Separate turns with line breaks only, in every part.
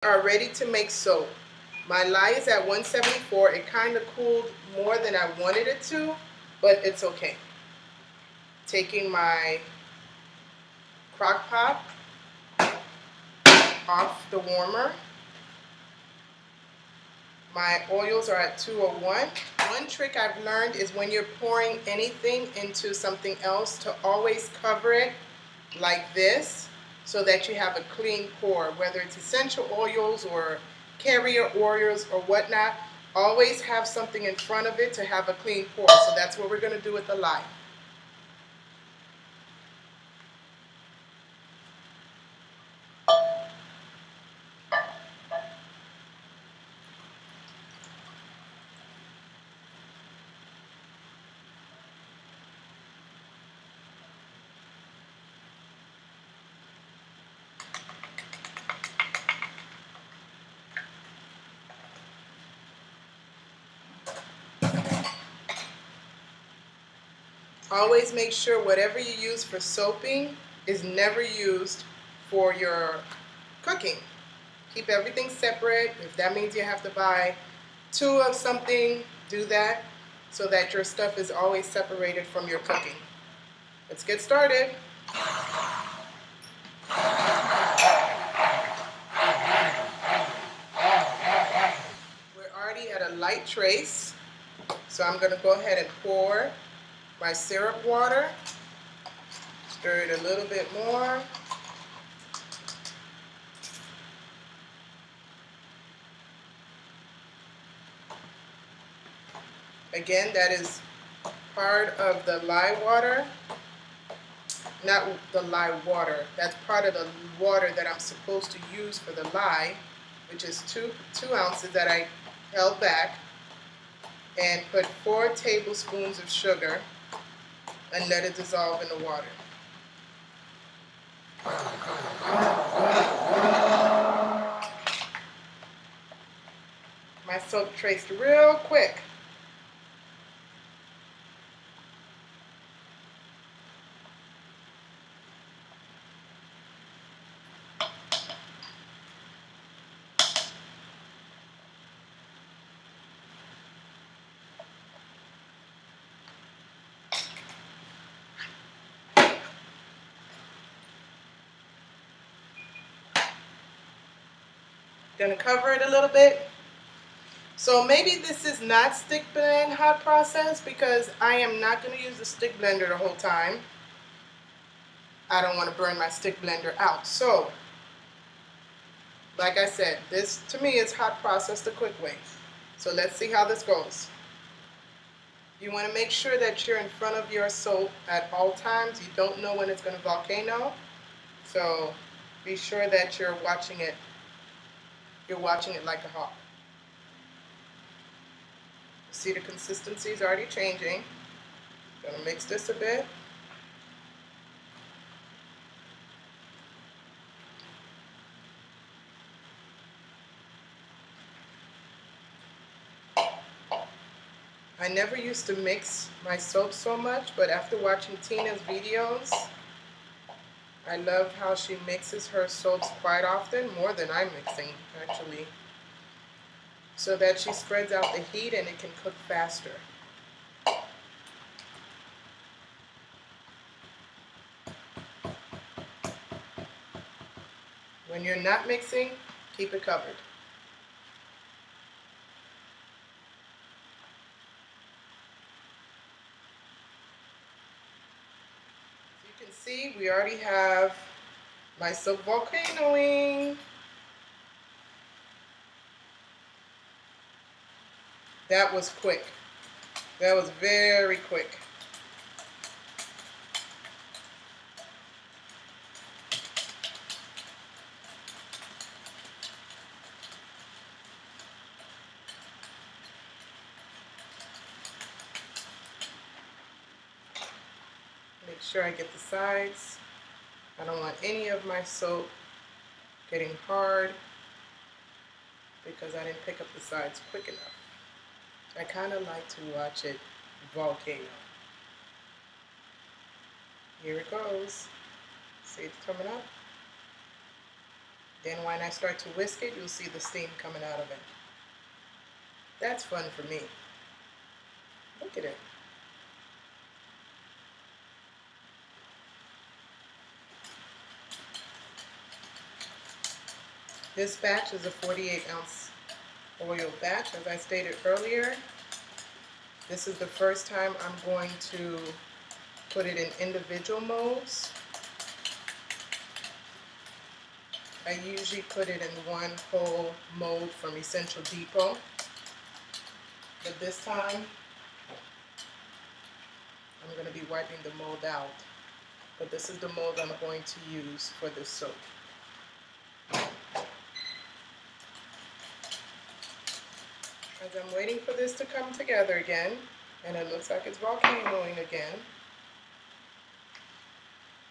are ready to make soap. My lye is at 174. It kind of cooled more than I wanted it to, but it's okay. Taking my crock pot off the warmer. My oils are at 201. One trick I've learned is when you're pouring anything into something else to always cover it like this so that you have a clean pour, whether it's essential oils or carrier oils or whatnot. Always have something in front of it to have a clean pour. So that's what we're going to do with the lye. Always make sure whatever you use for soaping is never used for your cooking. Keep everything separate. If that means you have to buy 2 of something, do that so that your stuff is always separated from your cooking. Let's get started. We're already at a light trace, so I'm going to go ahead and pour my syrup water. Stir it a little bit more. Again, that is part of the lye water. Not the lye water. That's part of the water that I'm supposed to use for the lye, which is two ounces that I held back, and put 4 tablespoons of sugar and let it dissolve in the water. My soap traced real quick. Gonna cover it a little bit. So maybe this is not stick blend hot process because I am not going to use the stick blender the whole time. I don't want to burn my stick blender out. So, like I said, this to me is hot process the quick way. So let's see how this goes. You want to make sure that you're in front of your soap at all times. You don't know when it's going to volcano. So be sure that you're watching it. You're watching it like a hawk. See, the consistency is already changing. Gonna mix this a bit. I never used to mix my soap so much, but after watching Tina's videos, I love how she mixes her soaps quite often, more than I'm mixing actually, so that she spreads out the heat and it can cook faster. When you're not mixing, keep it covered. As you can see, we already have my soap volcanoing. That was quick. That was very quick. Make sure I get the sides. I don't want any of my soap getting hard because I didn't pick up the sides quick enough. I kind of like to watch it volcano. Here it goes. See, it's coming up. Then when I start to whisk it, you'll see the steam coming out of it. That's fun for me. Look at it. This batch is a 48-ounce oil batch. As I stated earlier, this is the first time I'm going to put it in individual molds. I usually put it in one whole mold from Essential Depot, but this time I'm going to be wiping the mold out. But this is the mold I'm going to use for this soap. As I'm waiting for this to come together again, and it looks like it's volcanoing again,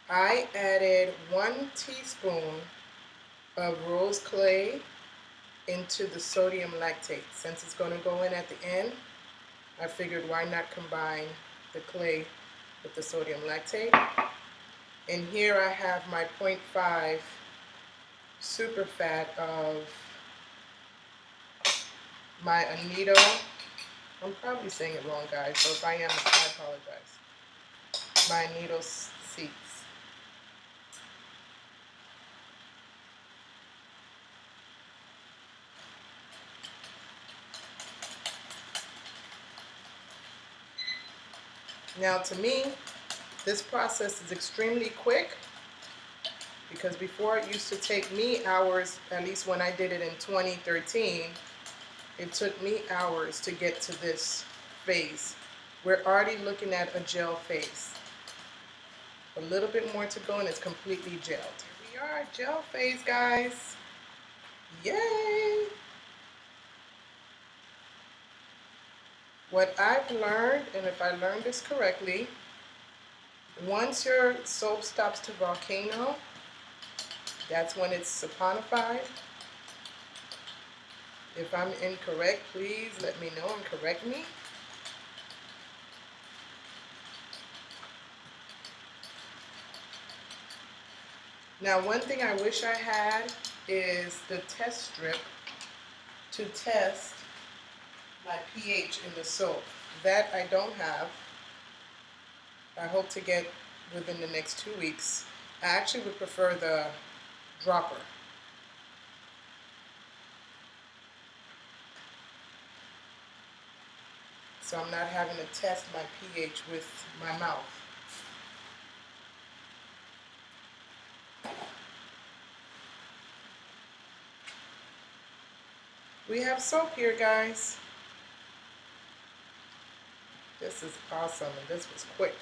I added 1 teaspoon of rose clay into the sodium lactate. Since it's going to go in at the end, I figured why not combine the clay with the sodium lactate. And here I have my 0.5 super fat of my Anito. I'm probably saying it wrong, guys, so if I am, I apologize. My Anito seeds. Now to me, this process is extremely quick because before it used to take me hours, at least when I did it in 2013, it took me hours to get to this phase. We're already looking at a gel phase. A little bit more to go and it's completely gelled. Here we are, gel phase, guys. Yay! What I've learned, and if I learned this correctly, once your soap stops to volcano, that's when it's saponified. If I'm incorrect, please let me know and correct me. Now, one thing I wish I had is the test strip to test my pH in the soap. That I don't have. I hope to get within the next 2 weeks. I actually would prefer the dropper. So I'm not having to test my pH with my mouth. We have soap here, guys. This is awesome, and this was quick.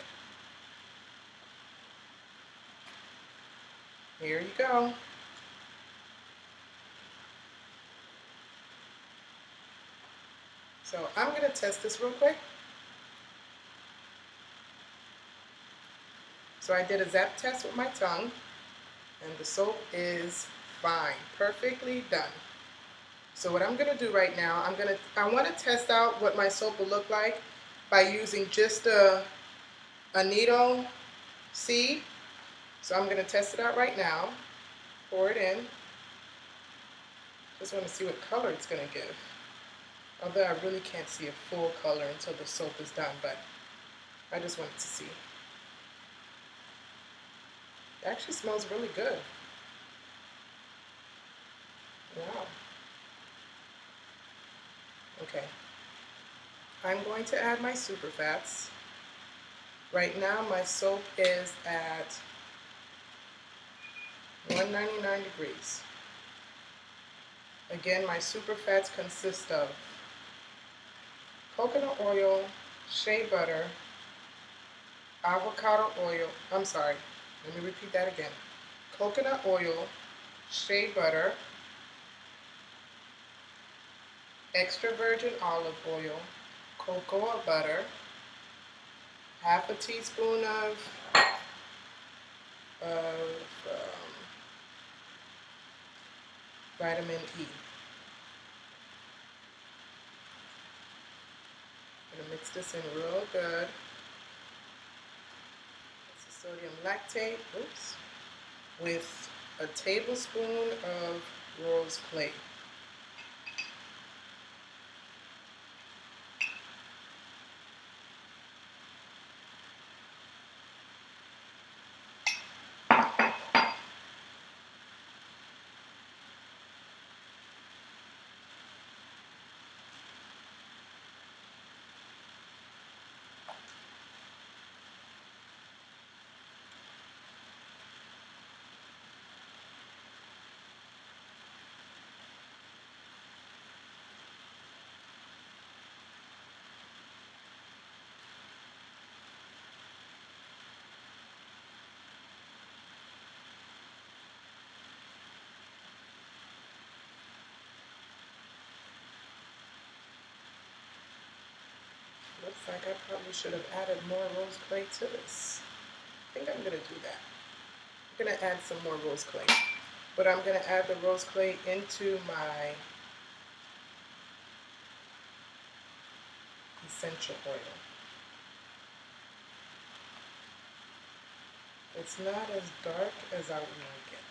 Here you go. So I'm going to test this real quick. So I did a zap test with my tongue, and the soap is fine, perfectly done. So what I'm going to do right now, I want to test out what my soap will look like by using just a Anito seed. So I'm going to test it out right now. Pour it in. Just want to see what color it's going to give. Although I really can't see a full color until the soap is done, but I just wanted to see. It actually smells really good. Wow. Okay. I'm going to add my super fats. Right now my soap is at 199 degrees. Again, my super fats consist of coconut oil, shea butter, avocado oil, let me repeat that again. Coconut oil, shea butter, extra virgin olive oil, cocoa butter, half a teaspoon of vitamin E. I'm going to mix this in real good. This is sodium lactate, with a tablespoon of rose clay. Looks like I probably should have added more rose clay to this. I think I'm going to do that. I'm going to add some more rose clay. But I'm going to add the rose clay into my essential oil. It's not as dark as I would like it.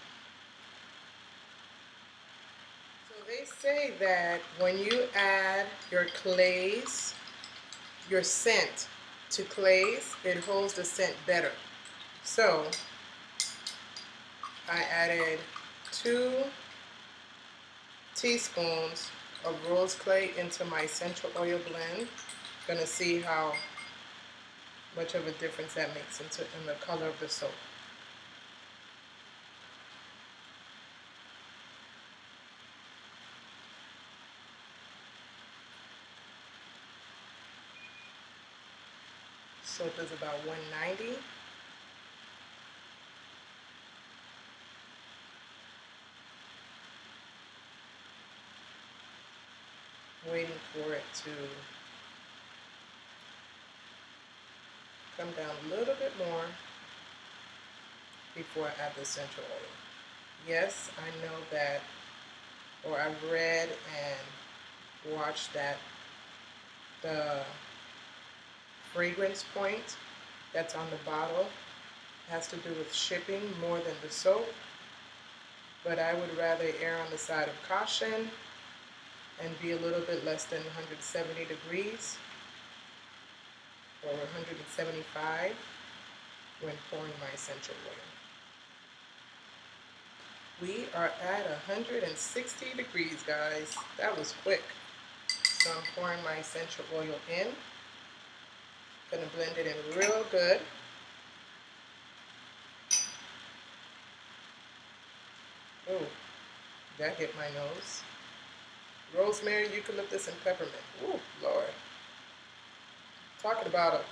So they say that when you add your clays, your scent to clays, it holds the scent better. So I added 2 teaspoons of rose clay into my essential oil blend. Gonna see how much of a difference that makes in the color of the soap. Soap is about 190. Waiting for it to come down a little bit more before I add the essential oil. Yes, I know that, or I've read and watched that the fragrance point that's on the bottle has to do with shipping more than the soap, but I would rather err on the side of caution and be a little bit less than 170 degrees or 175 when pouring my essential oil. We are at 160 degrees, guys. That was quick. So I'm pouring my essential oil in. Gonna blend it in real good. Oh, that hit my nose. Rosemary, eucalyptus, and peppermint. Ooh, Lord. Talking about a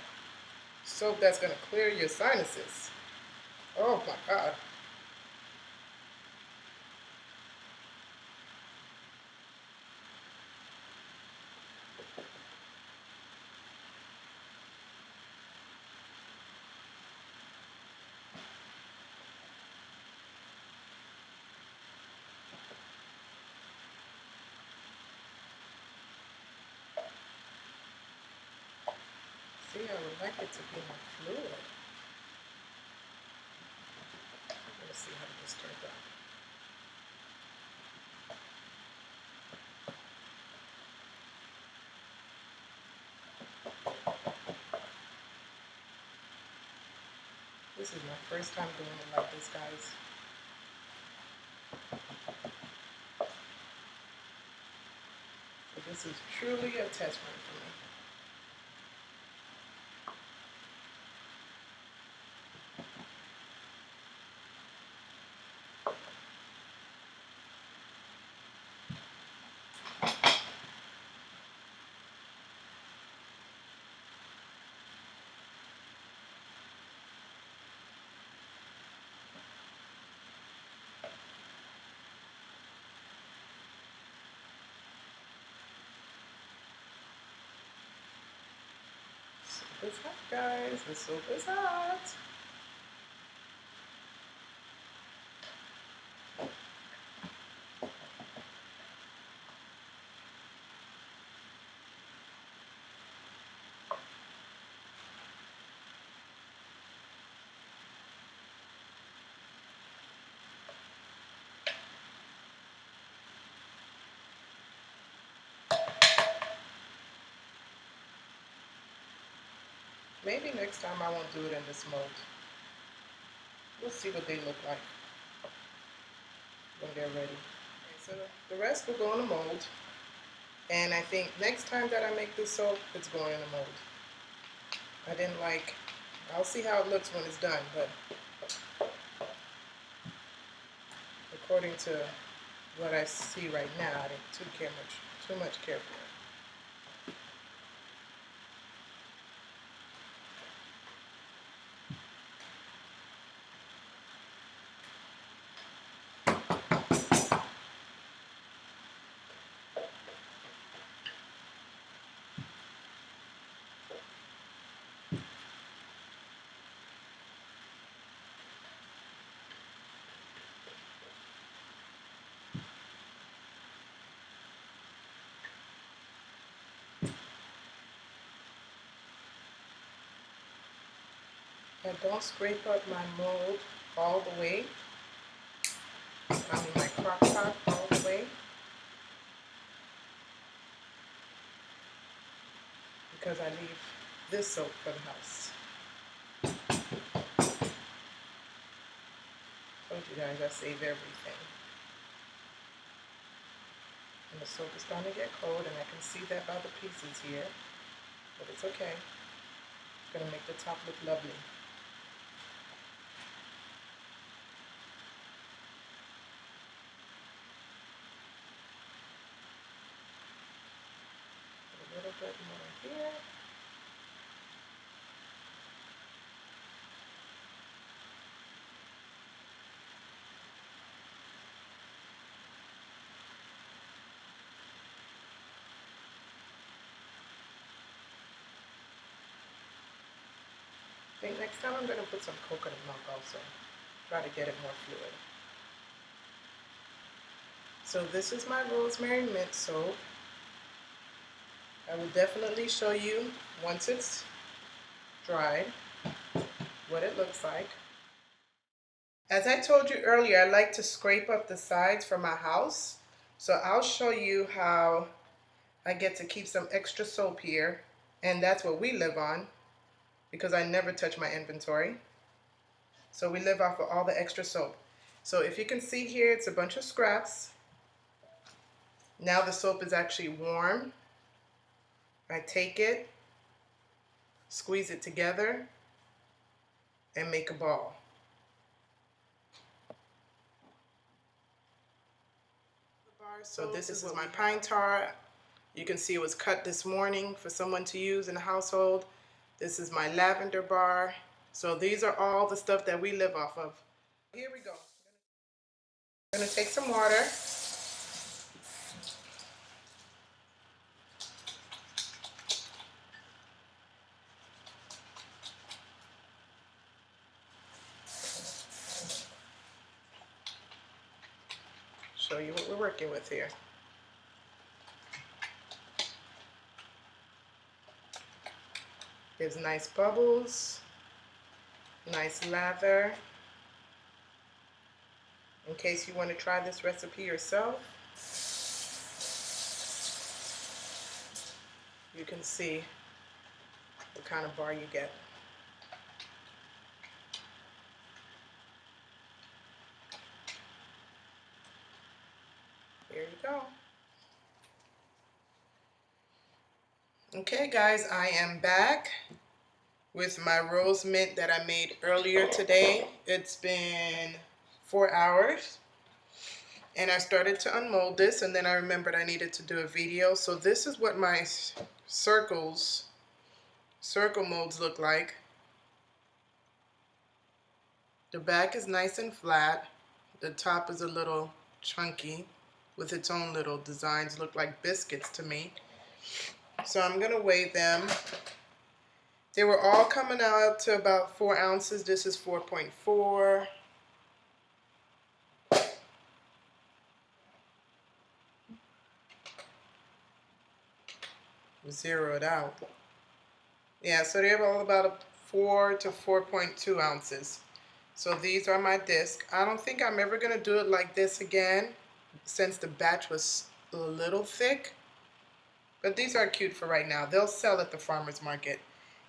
soap that's gonna clear your sinuses. Oh my God. See, I would like it to be more fluid. Let's see how this turns out. This is my first time doing it like this, guys. So this is truly a test run for me. Soup is hot, guys. The soup is hot. Maybe next time I won't do it in this mold. We'll see what they look like when they're ready. Okay, so the rest will go in the mold. And I think next time that I make this soap, it's going in the mold. I didn't like, I'll see how it looks when it's done, but according to what I see right now, I didn't too much care for it. And don't scrape up my mold all the way. I mean my crock pot all the way. Because I leave this soap for the house. Told you guys I save everything. And the soap is starting to get cold, and I can see that by the pieces here. But it's okay. It's going to make the top look lovely. Put a little bit more here. I think next time I'm going to put some coconut milk also. Try to get it more fluid. So this is my rosemary mint soap. I will definitely show you once it's dried what it looks like. As I told you earlier, I like to scrape up the sides for my house. So I'll show you how I get to keep some extra soap here. And that's what we live on, because I never touch my inventory. So we live off of all the extra soap. So if you can see here, it's a bunch of scraps. Now the soap is actually warm. I take it, squeeze it together, and make a ball. So this is my pine tar. You can see it was cut this morning for someone to use in the household. This is my lavender bar. So these are all the stuff that we live off of. Here we go. I'm going to take some water. Show you what we're working with here. Gives nice bubbles, nice lather. In case you want to try this recipe yourself, you can see what kind of bar you get. Here you go. Okay guys, I am back with my rose mint that I made earlier today. It's been 4 hours and I started to unmold this, and then I remembered I needed to do a video. So this is what my circle molds look like. The back is nice and flat. The top is a little chunky with its own little designs, look like biscuits to me. So I'm gonna weigh them. They were all coming out to about 4 ounces. This is 4.4. Zero it out. Yeah, so they're all about 4 to 4.2 ounces. So these are my discs. I don't think I'm ever gonna do it like this again, since the batch was a little thick. But these are cute for right now. They'll sell at the farmer's market.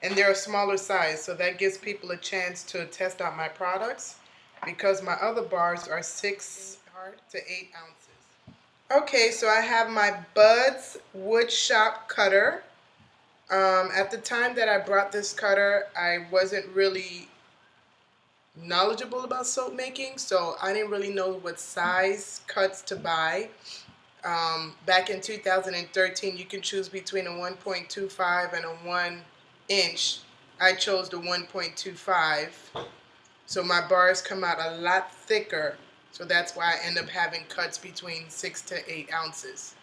And they're a smaller size, so that gives people a chance to test out my products because my other bars are 6 to 8 ounces. Okay, so I have my Buds wood shop cutter. At the time that I brought this cutter, I wasn't really knowledgeable about soap making, so I didn't really know what size cuts to buy. Back in 2013, you can choose between a 1.25 and a 1 inch. I chose the 1.25, so my bars come out a lot thicker, so that's why I end up having cuts between 6 to 8 ounces.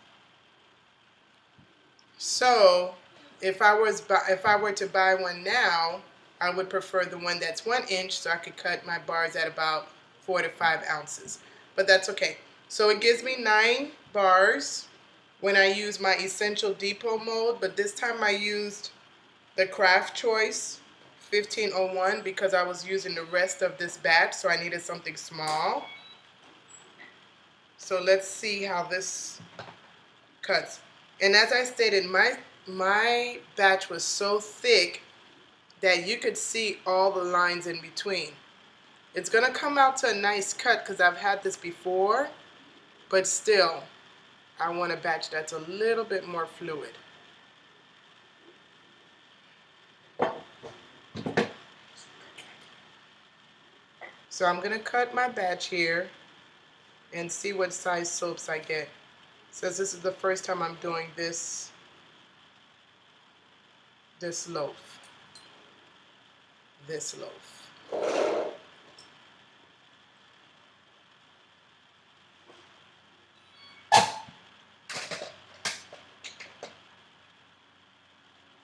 So if I were to buy one now, I would prefer the one that's 1 inch, so I could cut my bars at about 4 to 5 ounces. But that's okay. So it gives me 9 bars when I use my Essential Depot mold, but this time I used the Craft Choice 1501 because I was using the rest of this batch, so I needed something small. So let's see how this cuts. And as I stated, my batch was so thick that you could see all the lines in between. It's going to come out to a nice cut because I've had this before, but still, I want a batch that's a little bit more fluid. So I'm going to cut my batch here and see what size soaps I get. Since this is the first time I'm doing this loaf. This loaf.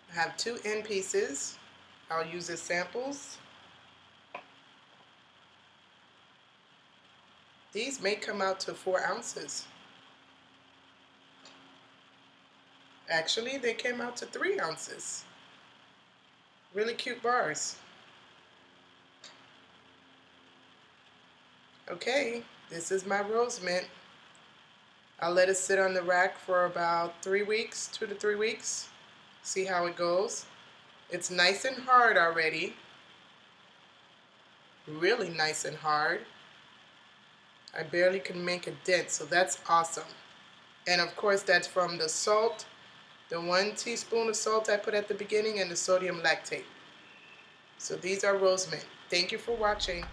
I have 2 end pieces. I'll use as samples. These may come out to 4 ounces. Actually, they came out to 3 ounces. Really cute bars. Okay, this is my rose mint. I'll let it sit on the rack for about 3 weeks, 2 to 3 weeks. See how it goes. It's nice and hard already. Really nice and hard. I barely can make a dent, so that's awesome. And of course, that's from the salt, the 1 teaspoon of salt I put at the beginning, and the sodium lactate. So these are rose mint. Thank you for watching.